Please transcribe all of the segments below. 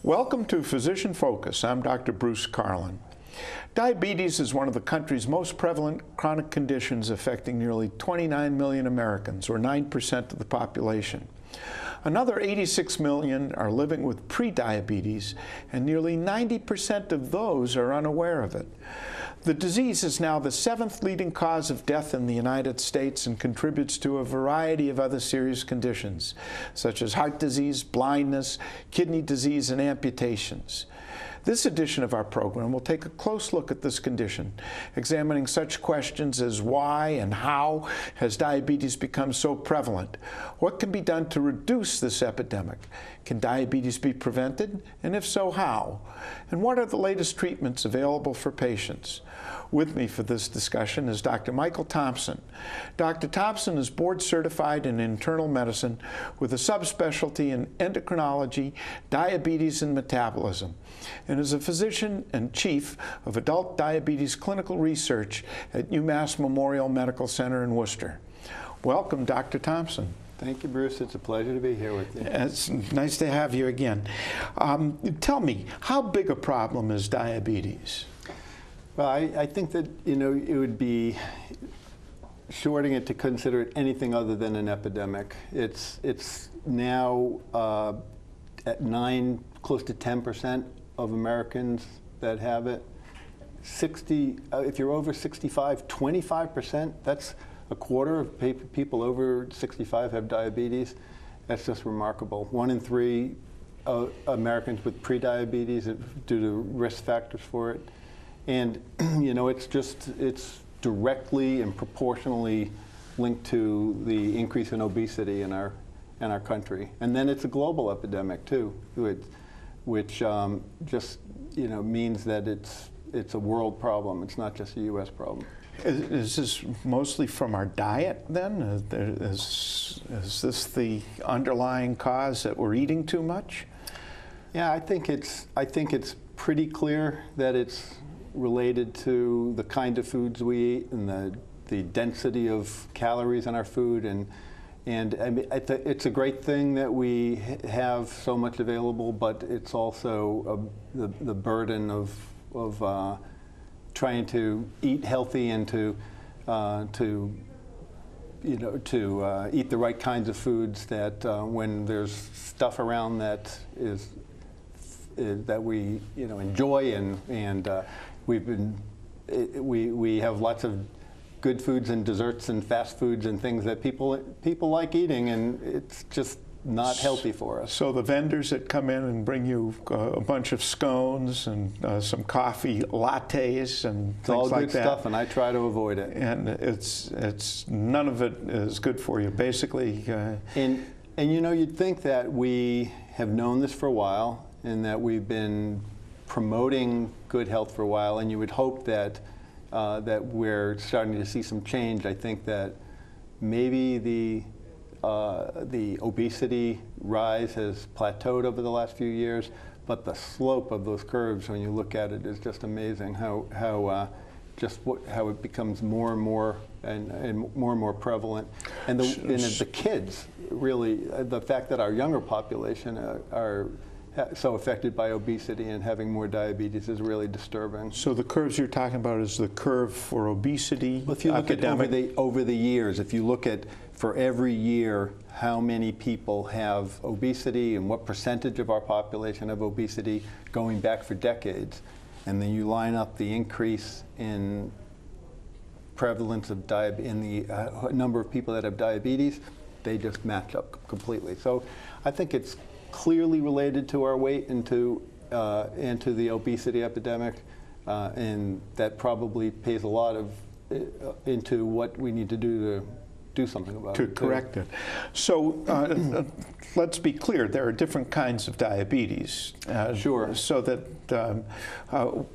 Welcome to Physician Focus. I'm Dr. Bruce Carlin. Diabetes is one of the country's most prevalent chronic conditions affecting nearly 29 million Americans, or 9% of the population. Another 86 million are living with prediabetes, and nearly 90% of those are unaware of it. The disease is now the 7th leading cause of death in the United States and contributes to a variety of other serious conditions, such as heart disease, blindness, kidney disease, and amputations. This edition of our program will take a close look at this condition, examining such questions as why and how has diabetes become so prevalent? What can be done to reduce this epidemic? Can diabetes be prevented? And if so, how? And what are the latest treatments available for patients? With me for this discussion is Dr. Michael Thompson. Dr. Thompson is board certified in internal medicine with a subspecialty in endocrinology, diabetes, and metabolism, and is a physician and chief of adult diabetes clinical research at UMass Memorial Medical Center in Worcester. Welcome, Dr. Thompson. Thank you, Bruce. It's a pleasure to be here with you. It's nice to have you again. Tell me, how big a problem is diabetes? Well, I think that, it would be shorting it to consider it anything other than an epidemic. It's now at close to 10% of Americans that have it. If you're over 65, 25%, that's a quarter of people over 65 have diabetes. That's just remarkable. 1 in 3 Americans with prediabetes due to risk factors for it. And, it's directly and proportionally linked to the increase in obesity in our country. And then it's a global epidemic too, which means that it's a world problem. It's not just a U.S. problem. Is this mostly from our diet then? Is this the underlying cause that we're eating too much? Yeah, I think it's pretty clear that it's related to the kind of foods we eat and the density of calories in our food, and I mean, it's a great thing that we have so much available, but it's also the burden of trying to eat healthy and to eat the right kinds of foods that when there's stuff around that we enjoy and we have lots of good foods and desserts and fast foods and things that people like eating, and it's just not healthy for us. So the vendors that come in and bring you a bunch of scones and some coffee lattes and things like that. It's all good stuff, and I try to avoid it. And it's none of it is good for you, basically. And you'd think that we have known this for a while, and that we've been promoting good health for a while, and you would hope that we're starting to see some change. I think that maybe the obesity rise has plateaued over the last few years, but the slope of those curves, when you look at it, is just amazing. How it becomes more and more and more prevalent, and the kids really, the fact that our younger population are so affected by obesity and having more diabetes is really disturbing. So the curves you're talking about is the curve for obesity? Well, if you look at over the years, if you look at for every year how many people have obesity and what percentage of our population have obesity going back for decades, and then you line up the increase in prevalence of in the number of people that have diabetes, they just match up completely. So I think it's clearly related to our weight and to the obesity epidemic, and that probably pays a lot of into what we need to do something about it. To correct it. So let's be clear, there are different kinds of diabetes. Sure. So that,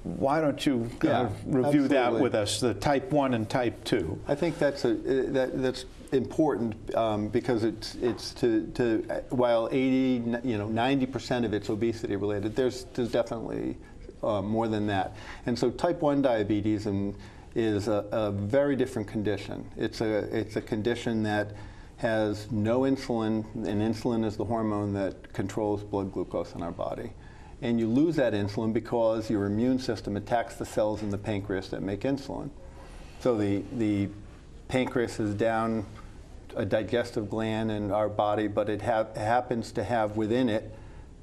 why don't you review absolutely. that with us, the type 1 and type 2? I think that's important because it's while 90% of it's obesity related, there's definitely more than that. And so type 1 diabetes is a very different condition. It's a condition that has no insulin, and insulin is the hormone that controls blood glucose in our body. and you lose that insulin because your immune system attacks the cells in the pancreas that make insulin. So the pancreas is down a digestive gland in our body, but it happens to have within it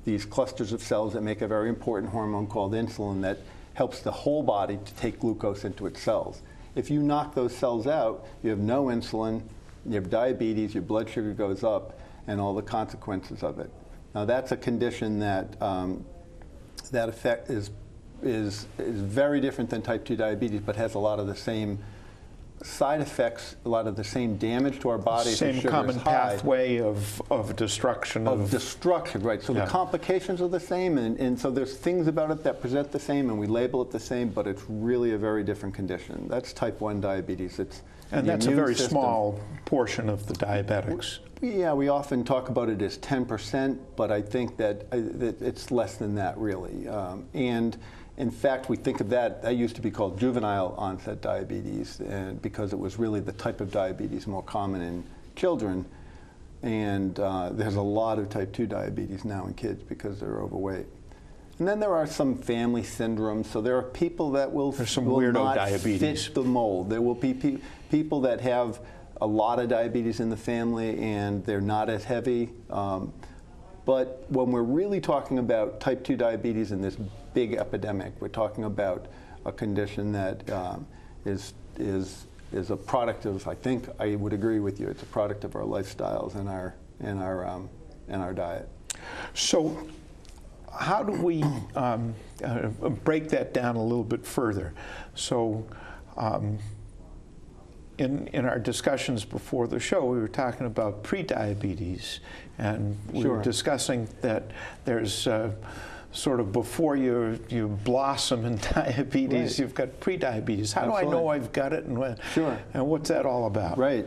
these clusters of cells that make a very important hormone called insulin that helps the whole body to take glucose into its cells. If you knock those cells out, you have no insulin, you have diabetes, your blood sugar goes up, and all the consequences of it. Now that's a condition that that effect is very different than type 2 diabetes, but has a lot of the same side effects, a lot of the same damage to our bodies. Same common pathway of destruction. Of destruction, right. So the complications are the same, and so there's things about it that present the same, and we label it the same, but it's really a very different condition. That's type 1 diabetes. And that's a very small portion of the diabetics. Yeah, we often talk about it as 10%, but I think that it's less than that, really. And in fact, we think of that used to be called juvenile onset diabetes, and because it was really the type of diabetes more common in children. And there's a lot of type 2 diabetes now in kids because they're overweight. And then there are some family syndromes. So there are people that will not diabetes. fit the mold. There will be people that have a lot of diabetes in the family and they're not as heavy. But when we're really talking about type 2 diabetes and this big epidemic, we're talking about a condition that is a product of, I think I would agree with you, it's a product of our lifestyles and our diet. So how do we break that down a little bit further? So in our discussions before the show, we were talking about prediabetes, and we were discussing that there's sort of before you blossom in diabetes, you've got prediabetes. How do I know I've got it, and what's that all about? Right.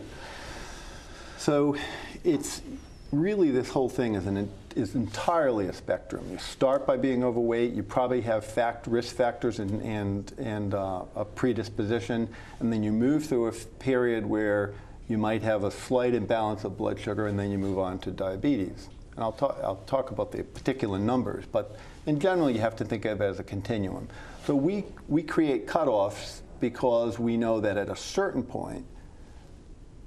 So it's really, this whole thing is entirely a spectrum. You start by being overweight, you probably have risk factors and a predisposition, and then you move through a period where you might have a slight imbalance of blood sugar, and then you move on to diabetes. And I'll talk about the particular numbers, but in general you have to think of it as a continuum. So we create cutoffs because we know that at a certain point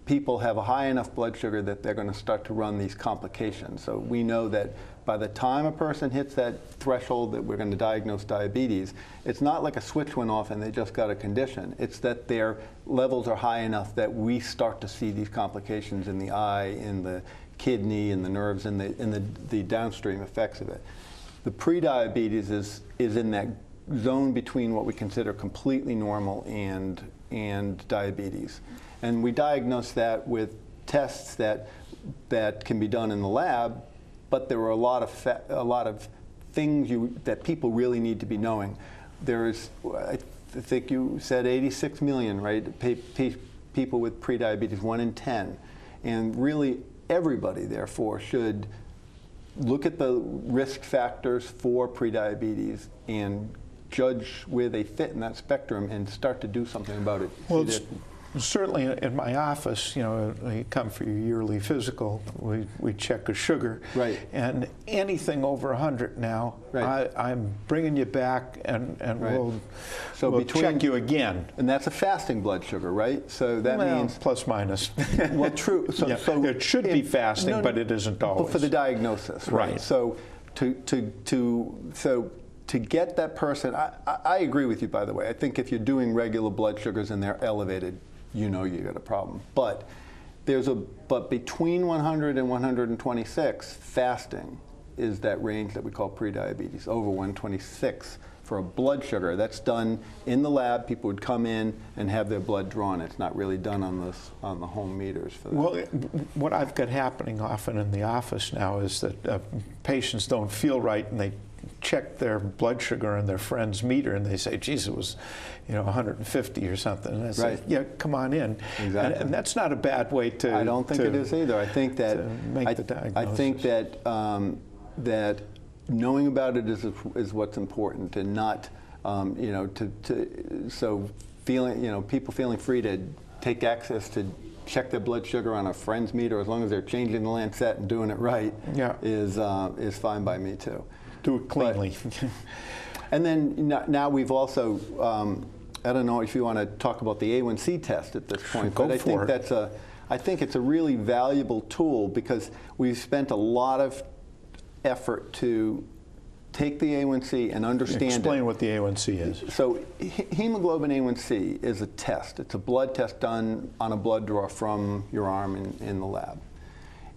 people have a high enough blood sugar that they're going to start to run these complications. So we know that by the time a person hits that threshold that we're going to diagnose diabetes, it's not like a switch went off and they just got a condition. It's that their levels are high enough that we start to see these complications in the eye, in the kidney, in the nerves, and the downstream effects of it. The prediabetes is in that zone between what we consider completely normal and diabetes. And we diagnose that with tests that can be done in the lab, but there are a lot of things that people really need to be knowing. There's, I think you said 86 million, right? People with prediabetes, 1 in 10. And really everybody, therefore, should look at the risk factors for prediabetes and judge where they fit in that spectrum and start to do something about it. Well, certainly in my office, you come for your yearly physical, we check a sugar. Right. And anything over 100 now, I'm bringing you back and we'll check you again. And that's a fasting blood sugar, right? So that means plus minus. Well, true. So it should be fasting, but it isn't always. But for the diagnosis, right? So to get that person, I agree with you, by the way. I think if you're doing regular blood sugars and they're elevated, you know you got a problem. But between 100 and 126, fasting is that range that we call prediabetes, over 126 for a blood sugar. That's done in the lab. People would come in and have their blood drawn. It's not really done on the home meters for that. Well, what I've got happening often in the office now is that patients don't feel right, and they check their blood sugar on their friend's meter, and they say, geez, it was 150 or something. And I say, yeah, come on in. Exactly. And that's not a bad way to I don't think it is either. I think that make the diagnosis. I think that that knowing about it is what's important, and not so feeling people feeling free to take access to check their blood sugar on a friend's meter, as long as they're changing the lancet and doing it right, is fine by me too. Do it cleanly. And then now we've also, I don't know if you want to talk about the A1C test at this point, but I think it's a really valuable tool because we've spent a lot of effort to take the A1C and understand Explain what the A1C is. So hemoglobin A1C is a test. It's a blood test done on a blood draw from your arm in the lab.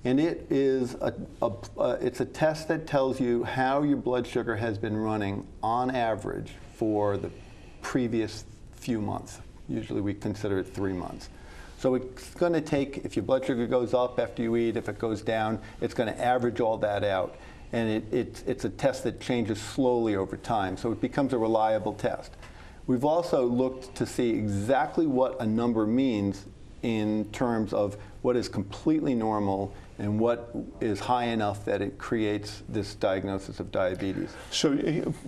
And it is it's a test that tells you how your blood sugar has been running on average for the previous few months. Usually we consider it 3 months. So it's going to take, if your blood sugar goes up after you eat, if it goes down, it's going to average all that out. And it's a test that changes slowly over time, so it becomes a reliable test. We've also looked to see exactly what a number means in terms of what is completely normal and what is high enough that it creates this diagnosis of diabetes. So,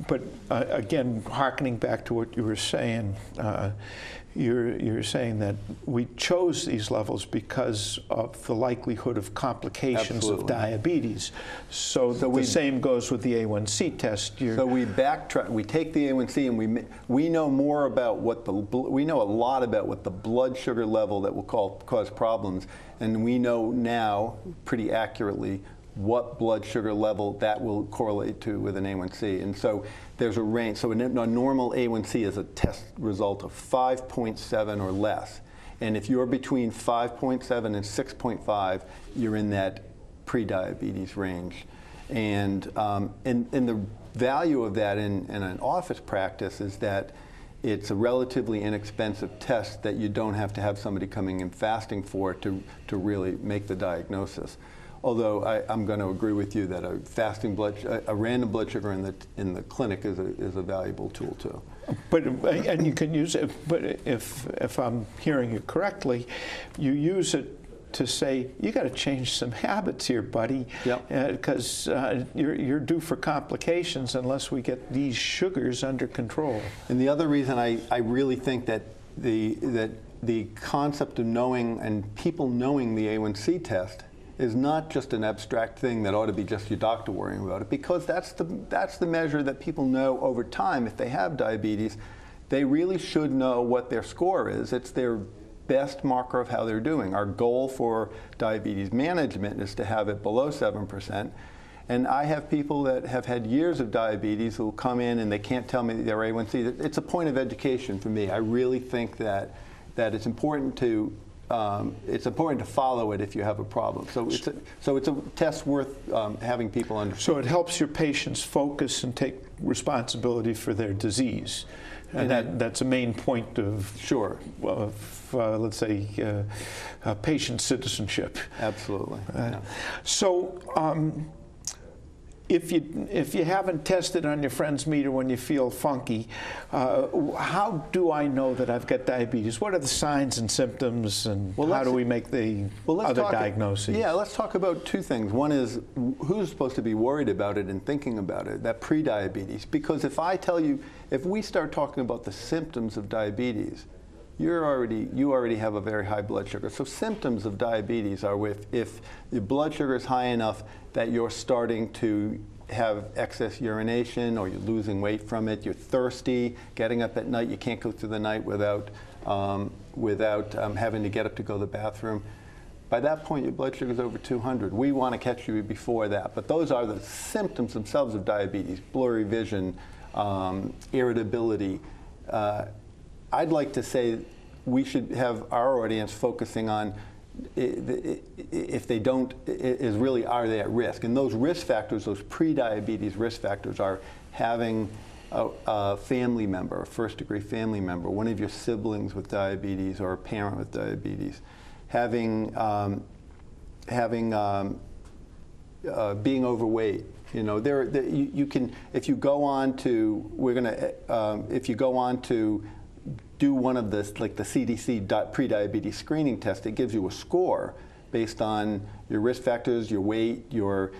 but again, hearkening back to what you were saying, you're saying that we chose these levels because of the likelihood of complications of diabetes. So the same goes with the A1C test. So we backtrack. We take the A1C and we know more about we know a lot about what the blood sugar level that will cause problems, and we know now pretty accurately what blood sugar level that will correlate to with an A1C. And so there's a range. So a normal A1C is a test result of 5.7 or less. And if you're between 5.7 and 6.5, you're in that pre-diabetes range. And the value of that in an office practice is that it's a relatively inexpensive test that you don't have to have somebody coming in fasting for to really make the diagnosis. Although I'm going to agree with you that a random blood sugar in the clinic is a valuable tool too. But and you can use it. But if I'm hearing you correctly, you use it to say you got to change some habits here, buddy, because you're due for complications unless we get these sugars under control. And the other reason I really think that the concept of knowing and people knowing the A1C test is not just an abstract thing that ought to be just your doctor worrying about it, because that's the measure that people know over time. If they have diabetes, they really should know what their score is. It's their best marker of how they're doing. Our goal for diabetes management is to have it below 7%. And I have people that have had years of diabetes who come in and they can't tell me their A1C. It's a point of education for me. I really think that it's important to follow it if you have a problem. So it's a test worth having people understand. So it helps your patients focus and take responsibility for their disease, and that's a main point of let's say patient citizenship. Absolutely. So. If you haven't tested on your friend's meter when you feel funky, how do I know that I've got diabetes? What are the signs and symptoms, and how do we make the other diagnoses? Yeah, let's talk about two things. One is who's supposed to be worried about it and thinking about it, that pre-diabetes. Because if we start talking about the symptoms of diabetes, you already have a very high blood sugar. So symptoms of diabetes are if your blood sugar is high enough that you're starting to have excess urination, or you're losing weight from it, you're thirsty, getting up at night, you can't go through the night without having to get up to go to the bathroom. By that point, your blood sugar is over 200. We want to catch you before that. But those are the symptoms themselves of diabetes: blurry vision, irritability. I'd like to say we should have our audience focusing on if they don't, are they at risk? And those risk factors, those pre-diabetes risk factors, are having a family member, a first-degree family member, one of your siblings with diabetes or a parent with diabetes, being overweight. You know, you can, if you go on to do one of the, like the CDC pre-diabetes screening test, it gives you a score based on your risk factors, your weight, your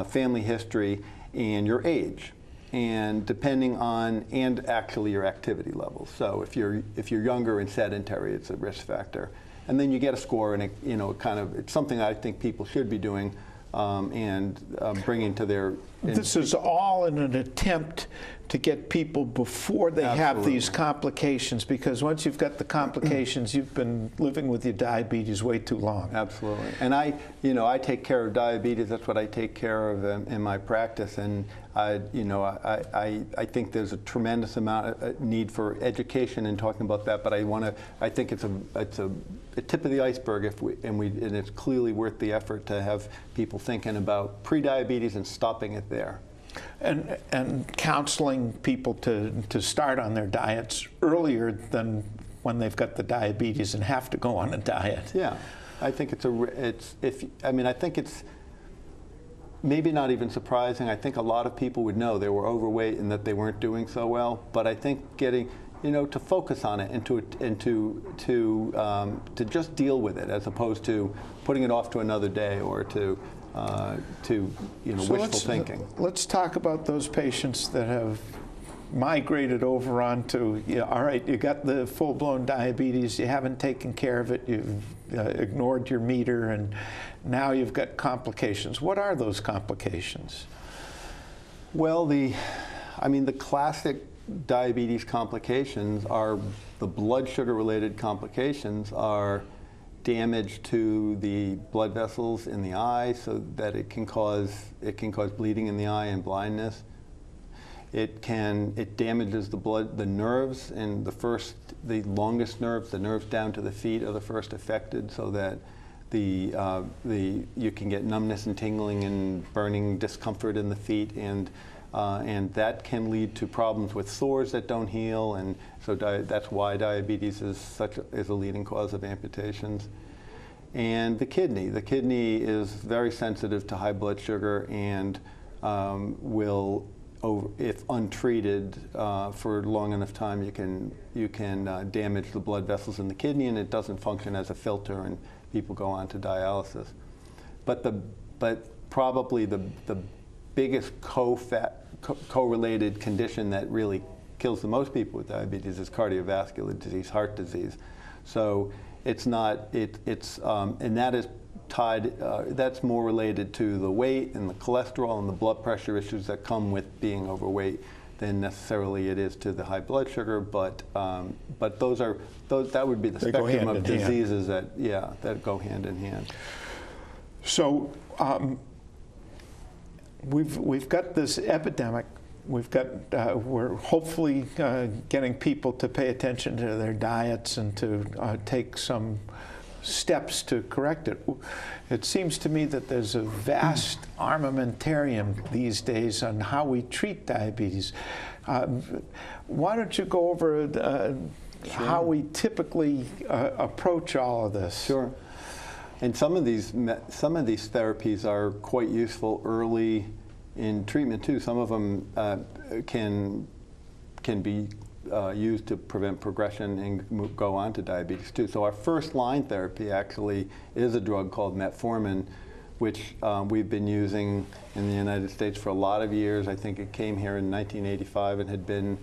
family history, and your age, and depending on, and actually your activity levels. So if you're younger and sedentary, it's a risk factor, and then you get a score, and it's something I think people should be doing and bringing to their... This is all in an attempt to get people before they have these complications, because once you've got the complications, you've been living with your diabetes way too long. Absolutely. And I take care of diabetes. That's what I take care of in my practice. And I think there's a tremendous amount of need for education in talking about that. But I think it's a tip of the iceberg and it's clearly worth the effort to have people thinking about pre-diabetes and stopping it there. And counseling people to start on their diets earlier than when they've got the diabetes and have to go on a diet. Yeah, I think I think it's maybe not even surprising. I think a lot of people would know they were overweight and that they weren't doing so well. But I think getting to focus on it and to just deal with it, as opposed to putting it off to another day or to wishful thinking. Let's talk about those patients that have migrated over onto, all right, you got the full-blown diabetes, you haven't taken care of it, you've ignored your meter, and now you've got complications. What are those complications? Well, the classic diabetes complications are the blood sugar-related complications are damage to the blood vessels in the eye, so that it can cause bleeding in the eye and blindness. It damages the nerves, and the longest nerves, the nerves down to the feet, are the first affected, so that you can get numbness and tingling and burning discomfort in the feet, and that can lead to problems with sores that don't heal, and so that's why diabetes is a leading cause of amputations. And the kidney is very sensitive to high blood sugar and will, if untreated for long enough time, you can damage the blood vessels in the kidney, and it doesn't function as a filter, and people go on to dialysis. But probably the biggest correlated condition that really kills the most people with diabetes is cardiovascular disease, heart disease. So it's not, and that is tied, that's more related to the weight and the cholesterol and the blood pressure issues that come with being overweight than necessarily it is to the high blood sugar. But that would be the spectrum of diseases that go hand in hand. So we've got this epidemic. We're hopefully getting people to pay attention to their diets and to take some steps to correct it. It seems to me that there's a vast armamentarium these days on how we treat diabetes. Why don't you go over how we typically approach all of this? Sure. And some of these therapies are quite useful early in treatment too. Some of them can be used to prevent progression and go on to diabetes too. So our first line therapy actually is a drug called metformin, which we've been using in the United States for a lot of years. I think it came here in 1985 and had been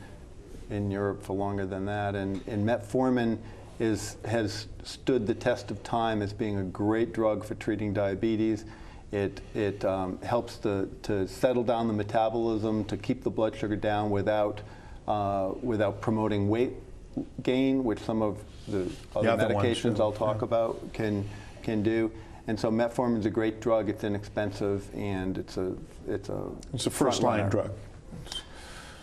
in Europe for longer than that. And metformin has stood the test of time as being a great drug for treating diabetes. It helps to settle down the metabolism, to keep the blood sugar down without promoting weight gain, which some of the other medications I'll talk about can do. And so metformin is a great drug. It's inexpensive, and it's a first line drug.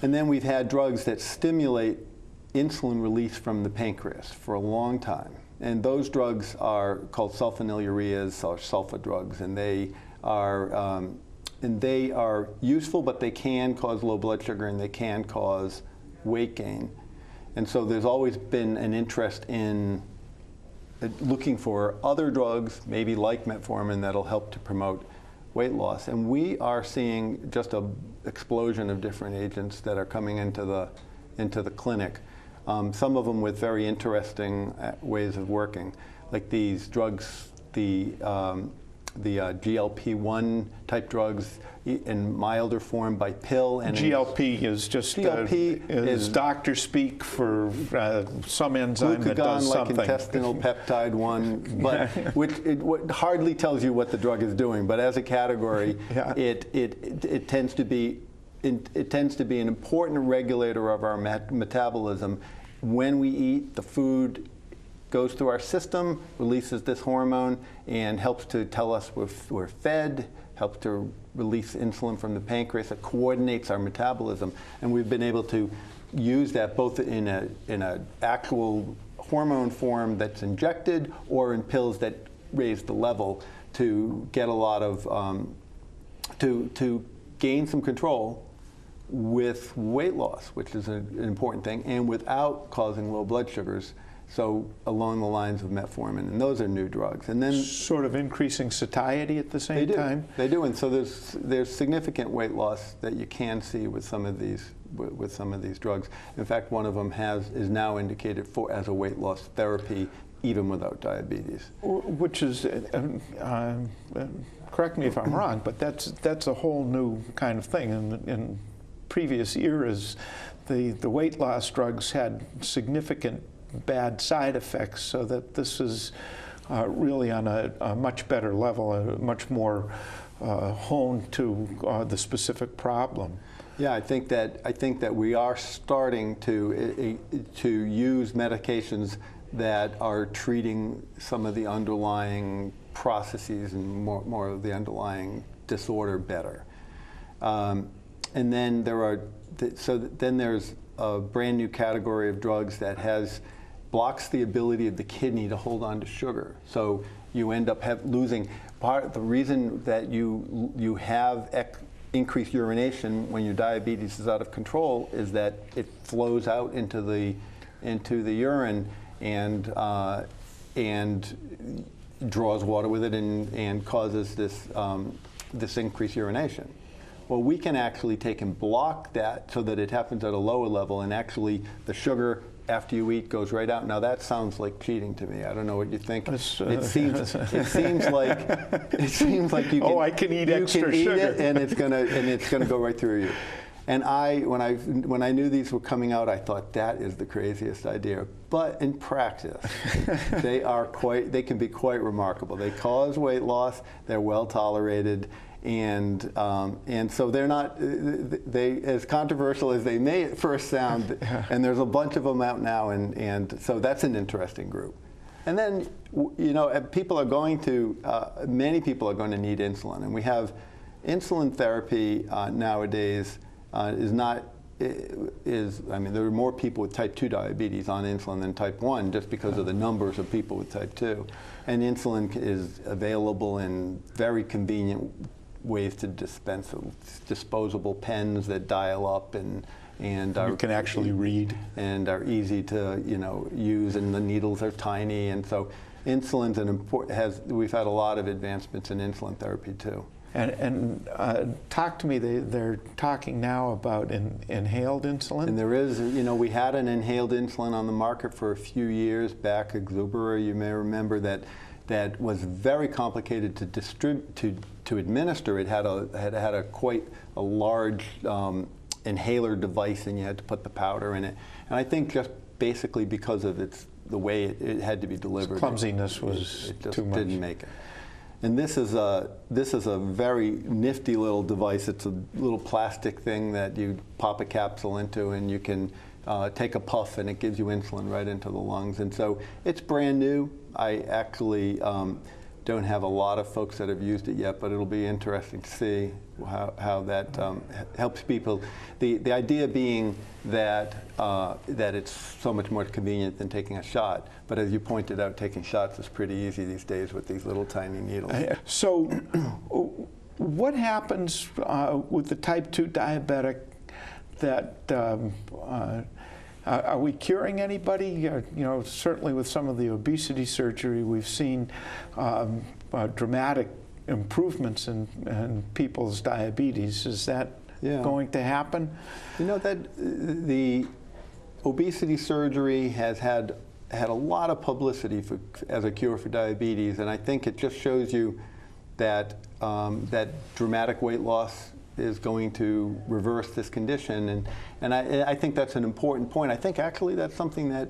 And then we've had drugs that stimulate insulin release from the pancreas for a long time. And those drugs are called sulfonylureas or sulfa drugs, and they are useful, but they can cause low blood sugar and they can cause weight gain. And so there's always been an interest in looking for other drugs, maybe like metformin, that'll help to promote weight loss. And we are seeing just an explosion of different agents that are coming into the clinic. Some of them with very interesting ways of working, like these drugs, the GLP-1 type drugs in milder form by pill. And GLP is just is doctor speak for some enzyme that does something. Like intestinal peptide 1, but which hardly tells you what the drug is doing. But as a category, yeah. it tends to be an important regulator of our metabolism. When we eat, the food goes through our system, releases this hormone, and helps to tell us we're fed, helps to release insulin from the pancreas. It coordinates our metabolism, and we've been able to use that both in a actual hormone form that's injected or in pills that raise the level to get a lot of to gain some control with weight loss, which is an important thing, and without causing low blood sugars. So along the lines of metformin, and those are new drugs. And then sort of increasing satiety at the same time? They do, and so there's significant weight loss that you can see with some of these drugs. In fact, one of them is now indicated as a weight loss therapy, even without diabetes. Which is, correct me if I'm wrong, but that's a whole new kind of thing. In previous eras, the weight loss drugs had significant bad side effects, so that this is really on a much better level, much more honed to the specific problem. Yeah, I think that we are starting to use medications that are treating some of the underlying processes and more of the underlying disorder better. And then there's a brand new category of drugs that blocks the ability of the kidney to hold on to sugar. So you end up losing the reason that you have increased urination when your diabetes is out of control is that it flows out into the urine and draws water with it and causes this increased urination. Well, we can actually take and block that so that it happens at a lower level, and actually the sugar after you eat goes right out. Now that sounds like cheating to me. I don't know what you think. It seems like you can. Oh, I can eat extra eat sugar, it and it's gonna go right through you. And when I knew these were coming out, I thought that is the craziest idea. But in practice, they can be quite remarkable. They cause weight loss. They're well tolerated. And so they're not as controversial as they may at first sound, and there's a bunch of them out now, and so that's an interesting group. And then many people are going to need insulin, and we have insulin therapy nowadays there are more people with type 2 diabetes on insulin than type 1 just because of the numbers of people with type 2, and insulin is available in very convenient ways to dispense disposable pens that dial up and you can actually read and are easy to use, and the needles are tiny, and so insulin's we've had a lot of advancements in insulin therapy too. And talk to me. They're talking now about inhaled insulin. And there is, we had an inhaled insulin on the market for a few years back. Exubera, you may remember that was very complicated to administer. It had quite a large inhaler device, and you had to put the powder in it. And I think just basically because of the way it had to be delivered, its clumsiness was it just too much. Didn't make it. And this is a very nifty little device. It's a little plastic thing that you pop a capsule into, and you can take a puff, and it gives you insulin right into the lungs. And so it's brand new. I actually don't have a lot of folks that have used it yet, but it'll be interesting to see how that helps people. The idea being that it's so much more convenient than taking a shot. But as you pointed out, taking shots is pretty easy these days with these little tiny needles. So what happens with the type 2 diabetic that are we curing anybody? Certainly with some of the obesity surgery, we've seen dramatic improvements in people's diabetes. Is that going to happen? That the obesity surgery has had a lot of publicity as a cure for diabetes, and I think it just shows you that dramatic weight loss is going to reverse this condition, and I think that's an important point. I think actually that's something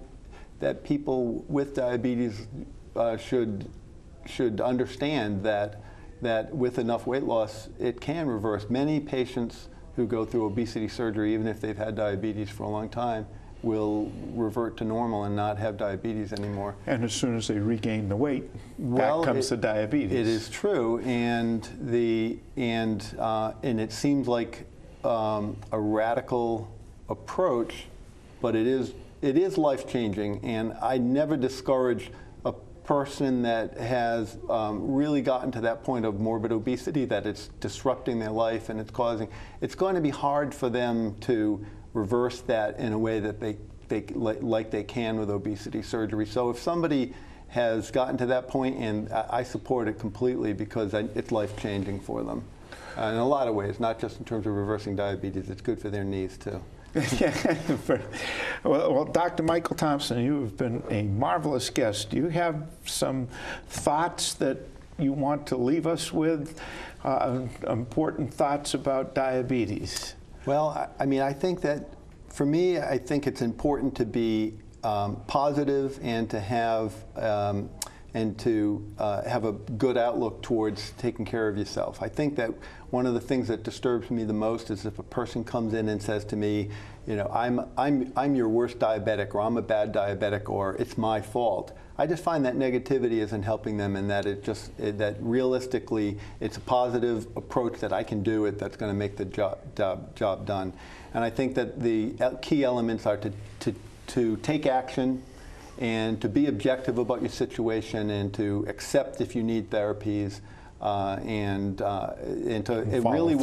that people with diabetes should understand, that with enough weight loss it can reverse. Many patients who go through obesity surgery, even if they've had diabetes for a long time, will revert to normal and not have diabetes anymore. And as soon as they regain the weight, back comes the diabetes. It is true, and it seems like a radical approach, but it is life-changing. And I never discourage a person that has really gotten to that point of morbid obesity, that it's disrupting their life and it's going to be hard for them to reverse that in a way that they can with obesity surgery. So if somebody has gotten to that point, and I support it completely, because it's life-changing for them in a lot of ways, not just in terms of reversing diabetes. It's good for their knees too. Well, Dr. Michael Thompson, you have been a marvelous guest. Do you have some thoughts that you want to leave us with, important thoughts about diabetes? Well, I mean, I think that for me, I think it's important to be positive and to have a good outlook towards taking care of yourself. I think that one of the things that disturbs me the most is if a person comes in and says to me, you know, I'm your worst diabetic, or I'm a bad diabetic, or it's my fault. I just find that negativity isn't helping them, and that that realistically it's a positive approach that I can do it that's going to make the job done. And I think that the key elements are to take action, and to be objective about your situation, and to accept if you need therapies, we're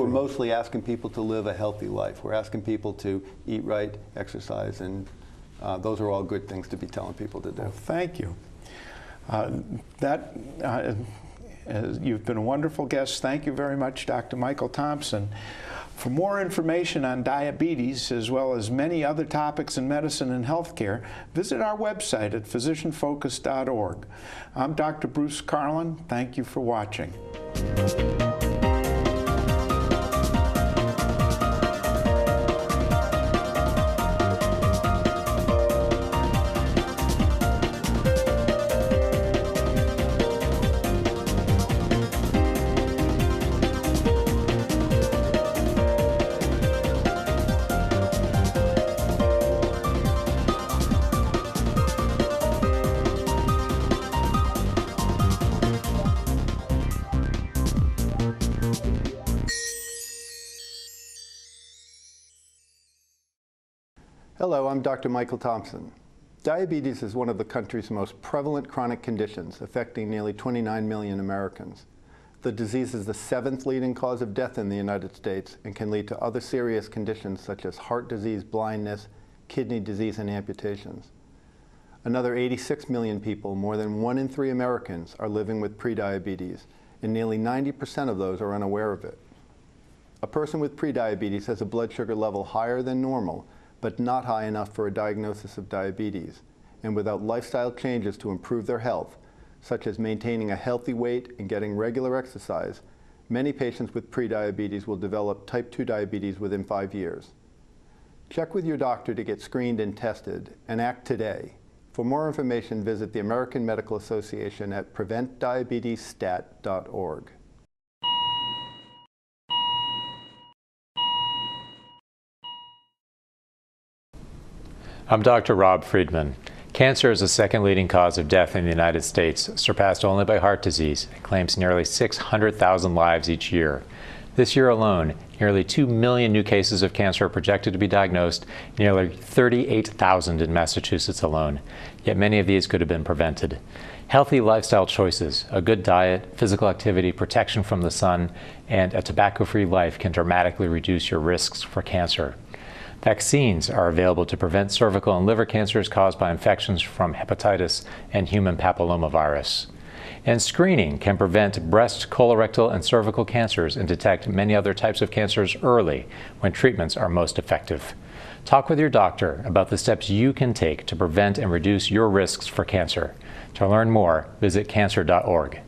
mostly asking people to live a healthy life. We're asking people to eat right, exercise, and those are all good things to be telling people to do. Well, thank you. You've been a wonderful guest. Thank you very much, Dr. Michael Thompson. For more information on diabetes, as well as many other topics in medicine and healthcare, visit our website at physicianfocus.org. I'm Dr. Bruce Carlin. Thank you for watching. Hello, I'm Dr. Michael Thompson. Diabetes is one of the country's most prevalent chronic conditions, affecting nearly 29 million Americans. The disease is the 7th leading cause of death in the United States and can lead to other serious conditions such as heart disease, blindness, kidney disease, and amputations. Another 86 million people, more than 1 in 3 Americans, are living with prediabetes, and nearly 90% of those are unaware of it. A person with prediabetes has a blood sugar level higher than normal, but not high enough for a diagnosis of diabetes, and without lifestyle changes to improve their health, such as maintaining a healthy weight and getting regular exercise, many patients with prediabetes will develop type 2 diabetes within 5 years. Check with your doctor to get screened and tested, and act today. For more information, visit the American Medical Association at preventdiabetesstat.org. I'm Dr. Rob Friedman. Cancer is the 2nd leading cause of death in the United States, surpassed only by heart disease, and claims nearly 600,000 lives each year. This year alone, nearly 2 million new cases of cancer are projected to be diagnosed, nearly 38,000 in Massachusetts alone. Yet many of these could have been prevented. Healthy lifestyle choices, a good diet, physical activity, protection from the sun, and a tobacco-free life can dramatically reduce your risks for cancer. Vaccines are available to prevent cervical and liver cancers caused by infections from hepatitis and human papillomavirus. And screening can prevent breast, colorectal, and cervical cancers and detect many other types of cancers early when treatments are most effective. Talk with your doctor about the steps you can take to prevent and reduce your risks for cancer. To learn more, visit cancer.org.